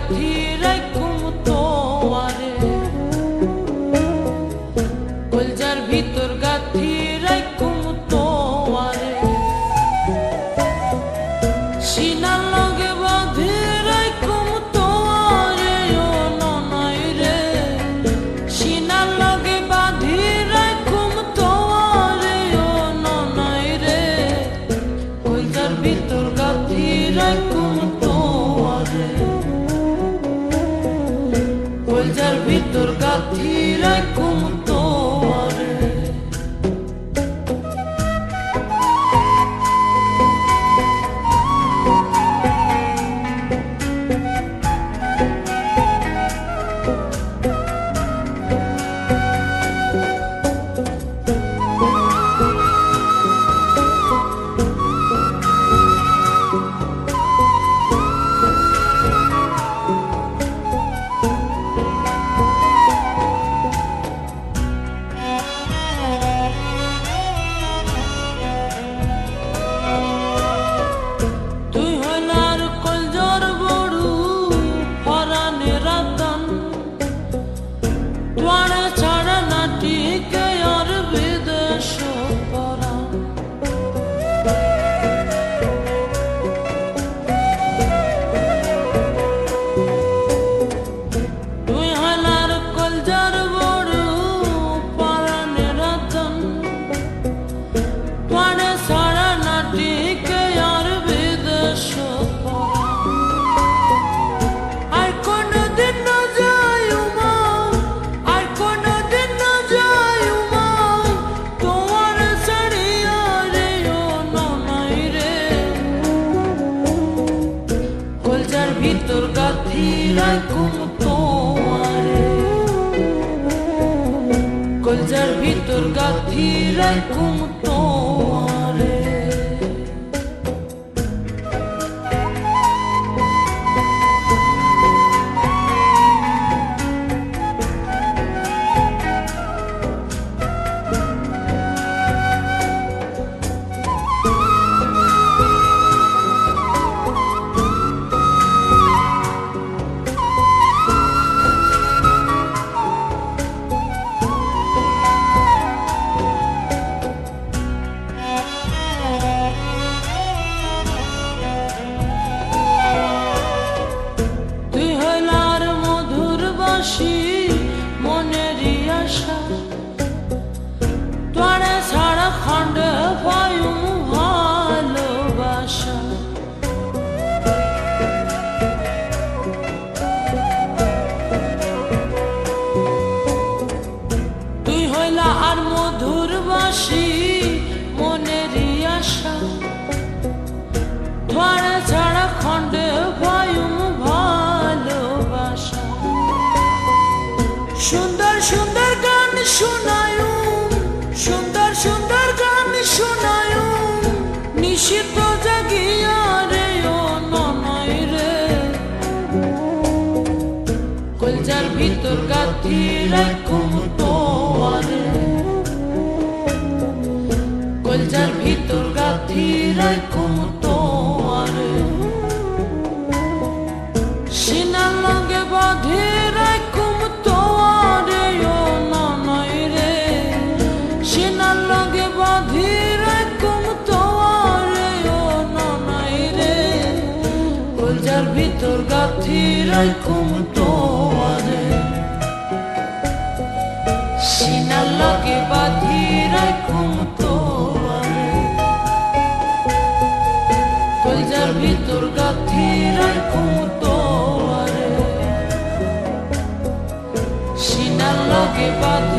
গাথি রাখুম তোয়ারে, কলজার ভিতর গাথি রাখুম তোয়ারে, সিনার লগে বাঁধি রাখুম তোয়ারে ও ননাই রে, সিনার লগে বাঁধি রাখুম তোয়ারে ও ননাই রে, কলজার ভিতর গাথি রাখুম তোয়ারে, কলজার ভিতর গাথি রাখুম তোয়ারে। কলজার ভিতর গাথি রাখুম তোয়ারে, কলজার ভিতর গাথি রাখুম তোয়ারে। মনেরই আশা তোরে ছাড়া খন্ডে পায়ু ভালোবাসা, তুই হইলা আর মধুর বাসি মনেরই আশা, তোরে ছাড়া খন্ডে পায়ু ভালোবাসা। সুন্দর সুন্দর গান শোনায়ু, সুন্দর সুন্দর গান শোনায়ু, নিশিত জাগিয়া রে ও ননাই রে, কলজার ভিতর গাথি রাখুম তোয়ারে, কলজার ভিতর গাথি রাখুম তোয়ারে, সিনার লগে বাঁধি রাখুম তোয়ারে ও ননাই রে, সিনার লগে বাঁধি রাখুম তোয়ারে ও ননাই রে, কলজার ভিতর গাথি রাখুম তোয়ারে, সিনার লগে বাঁধি রাখুম তোয়ারে, কলজার ভিতর গাথি রাখুম তোয়ারে, সিনার লগে বাঁধি